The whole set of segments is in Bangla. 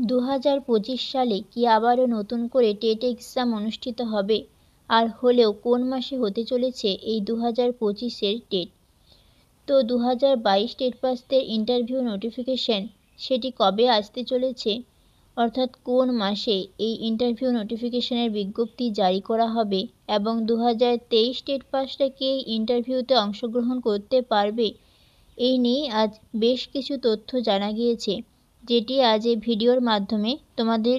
2025 সালে কি আবারও নতুন করে টেট এক্সাম অনুষ্ঠিত হবে? আর হলেও কোন মাসে হতে চলেছে এই 2025-এর টেট? তো 2022 টেট পাসদের ইন্টারভিউ নোটিফিকেশন সেটি কবে আসতে চলেছে, অর্থাৎ কোন মাসে এই ইন্টারভিউ নোটিফিকেশনের বিজ্ঞপ্তি জারি করা হবে এবং 2023 টেট পাসটা কি এই ইন্টারভিউতে অংশগ্রহণ করতে পারবে, এই নিয়ে আজ বেশ কিছু তথ্য জানা গিয়েছে, যেটি আজ এই ভিডিওর মাধ্যমে তোমাদের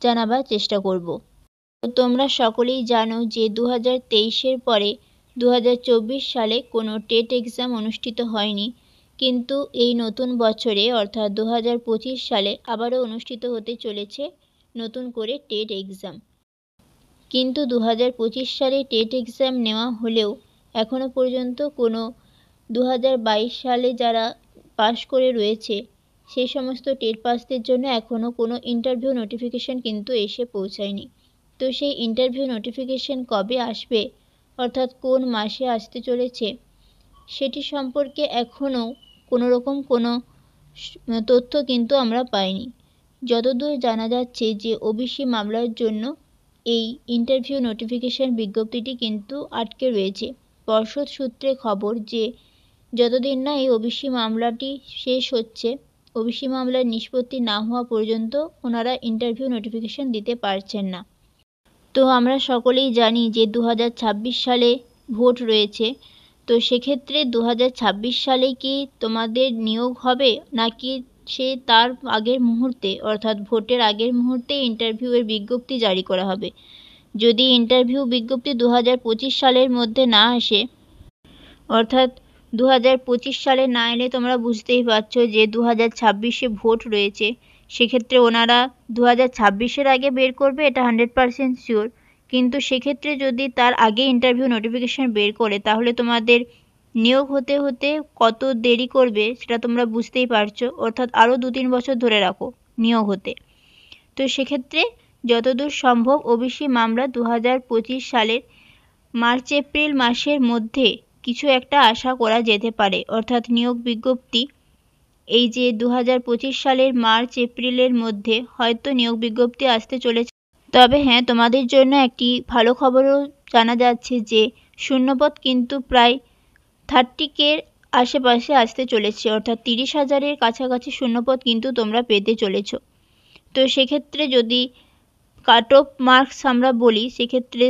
জানাবার চেষ্টা করব। তো তোমরা সকলেই জানো যে 2023-এর পরে 2024 সালে কোনো টেট এক্সাম অনুষ্ঠিত হয়নি, কিন্তু এই নতুন বছরে অর্থাৎ 2025 সালে আবারও অনুষ্ঠিত হতে চলেছে নতুন করে টেট এক্সাম। কিন্তু 2025 সালে টেট এক্সাম নেওয়া হলেও এখনও পর্যন্ত কোনো 2022 সালে যারা পাশ করে রয়েছে সেই সমস্ত টেট পাসদের জন্য এখনও কোনো ইন্টারভিউ নোটিফিকেশন কিন্তু এসে পৌঁছায়নি। তো সেই ইন্টারভিউ নোটিফিকেশন কবে আসবে, অর্থাৎ কোন মাসে আসতে চলেছে, সেটি সম্পর্কে এখনও কোনোরকম কোনো তথ্য কিন্তু আমরা পাইনি। যতদূর জানা যাচ্ছে যে ওবিসি মামলার জন্য এই ইন্টারভিউ নোটিফিকেশন বিজ্ঞপ্তিটি কিন্তু আটকে রয়েছে। পর্ষদ সূত্রে খবর যে যতদিন না এই ওবিসি মামলাটি শেষ হচ্ছে, ওবিসি মামলার নিষ্পত্তি না হওয়া পর্যন্ত ওনারা ইন্টারভিউ নোটিফিকেশন দিতে পারছেন না। তো আমরা সকলেই জানি যে 2026 সালে ভোট রয়েছে। তো সেক্ষেত্রে 2026 সালে কি তোমাদের নিয়োগ হবে, নাকি সে তার আগের মুহূর্তে অর্থাৎ ভোটের আগের মুহূর্তে ইন্টারভিউয়ের বিজ্ঞপ্তি জারি করা হবে? যদি ইন্টারভিউ বিজ্ঞপ্তি 2025 সালের মধ্যে না আসে, অর্থাৎ 2025 সালে না এলে তোমরা বুঝতেই পারছো যে 2026-এ ভোট রয়েছে, সেক্ষেত্রে ওনারা 2026-এর আগে বের করবে, এটা 100% শিওর। কিন্তু সেক্ষেত্রে যদি তার আগে ইন্টারভিউ নোটিফিকেশান বের করে, তাহলে তোমাদের নিয়োগ হতে হতে কত দেরি করবে সেটা তোমরা বুঝতেই পারছো, অর্থাৎ আরও 2-3 বছর ধরে রাখো নিয়োগ হতে। তো সেক্ষেত্রে যতদূর সম্ভব ওবিসি মামলা 2025 সালের মার্চ এপ্রিল মাসের মধ্যে কিছু একটা আশা করা যেতে পারে, অর্থাৎ নিয়োগ বিজ্ঞপ্তি এই যে 2025 সালের মার্চ এপ্রিলের মধ্যে হয়তো নিয়োগ বিজ্ঞপ্তি আসতে চলেছে। তবে হ্যাঁ, তোমাদের জন্য একটি ভালো খবরও জানা যাচ্ছে যে শূন্যপদ কিন্তু প্রায় 30K আশেপাশে আসতে চলেছে, অর্থাৎ 30,000-এর কাছাকাছি শূন্যপদ কিন্তু তোমরা পেতে চলেছ। তো সেক্ষেত্রে যদি কাট অফ মার্কস আমরা বলি, সেক্ষেত্রে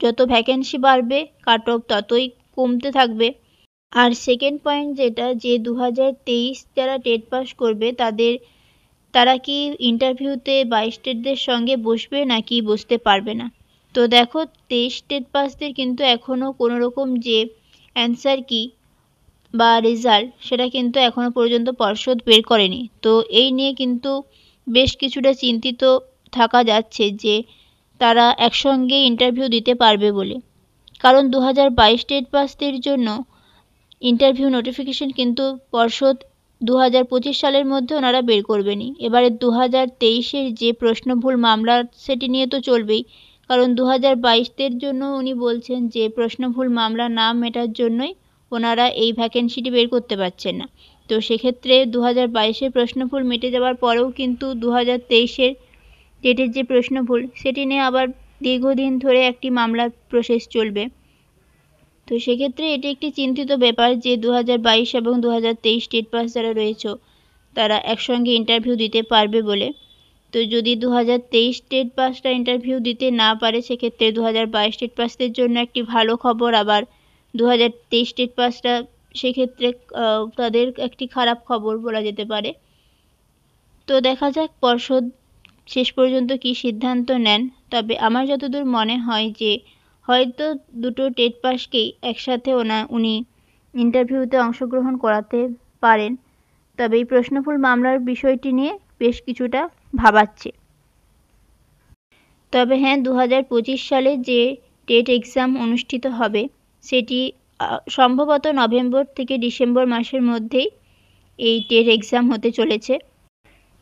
যত ভ্যাকেন্সি বাড়বে কাট অফ ততই কমতে থাকবে। আর সেকেন্ড পয়েন্ট যেটা, যে 2023 যারা টেট পাস করবে তারা কি ইন্টারভিউতে 22 স্টেটদের সঙ্গে বসবে নাকি বসতে পারবে না। তো দেখো, 23 টেট পাসদের কিন্তু এখনও কোনো রকম যে অ্যান্সার কি বা রেজাল্ট সেটা কিন্তু এখনও পর্যন্ত পর্ষদ বের করেনি। তো এই নিয়ে কিন্তু বেশ কিছুটা চিন্তিত থাকা যাচ্ছে যে তারা একসঙ্গে ইন্টারভিউ দিতে পারবে বলে, কারণ 2022 টেট পাসদের জন্য ইন্টারভিউ নোটিফিকেশন কিন্তু পর্ষদ 2025 সালের মধ্যে ওনারা বের করবেনই। এবারে 2023-এর যে প্রশ্নভুল মামলা সেটি নিয়ে তো চলবেই, কারণ 2022-দের জন্য উনি বলছেন যে প্রশ্নভুল মামলা না মেটার জন্যই ওনারা এই ভ্যাকেন্সিটি বের করতে পারছেন না। তো সেক্ষেত্রে 2022-এর প্রশ্নভুল মিটে যাওয়ার পরেও কিন্তু 2023-এর টেটের যে প্রশ্নভুল সেটি নিয়ে আবার দীর্ঘদিন ধরে একটি মামলার প্রসেস চলবে। তো সেক্ষেত্রে এটি একটি চিন্তিত ব্যাপার যে 2022 এবং 2023 টেট পাস যারা রয়েছে তারা একসঙ্গে ইন্টারভিউ দিতে পারবে বলে। তো যদি 2023 টেট পাসটা ইন্টারভিউ দিতে না পারে, সেক্ষেত্রে 2022 টেট পাসদের জন্য একটি ভালো খবর, আবার 2023 টেট পাসটা সেক্ষেত্রে তাদের একটি খারাপ খবর বলা যেতে পারে। তো দেখা যাক পর্ষদ শেষ পর্যন্ত কি সিদ্ধান্ত নেন। তবে আমার যতদূর মনে হয় যে হয়তো দুটো টেট পাসকেই একসাথে উনি ইন্টারভিউতে অংশগ্রহণ করাতে পারেন। তবে এই প্রশ্নভুল মামলার বিষয়টি নিয়ে বেশ কিছুটা ভাবাচ্ছে। তবে হ্যাঁ, 2025 সালে যে টেট এক্সাম অনুষ্ঠিত হবে সেটি সম্ভবত নভেম্বর থেকে ডিসেম্বর মাসের মধ্যেই এই টেট এক্সাম হতে চলেছে।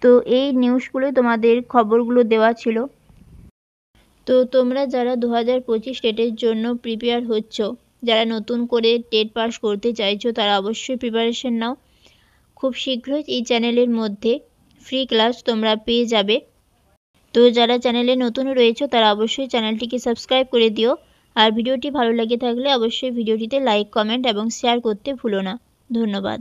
তো এই নিউজগুলো তোমাদের খবরগুলো দেওয়া ছিল। তো তোমরা যারা 2025 টেটের জন্য প্রিপেয়ার হচ্ছ, যারা নতুন করে টেট পাস করতে চাইছো, তারা অবশ্যই প্রিপারেশন নাও। খুব শীঘ্রই এই চ্যানেলের মধ্যে ফ্রি ক্লাস তোমরা পেয়ে যাবে। তো যারা চ্যানেলে নতুন রয়েছে তারা অবশ্যই চ্যানেলটিকে সাবস্ক্রাইব করে দিও। আর ভিডিওটি ভালো লেগে থাকলে অবশ্যই ভিডিওটিতে লাইক, কমেন্ট এবং শেয়ার করতে ভুলো না। ধন্যবাদ।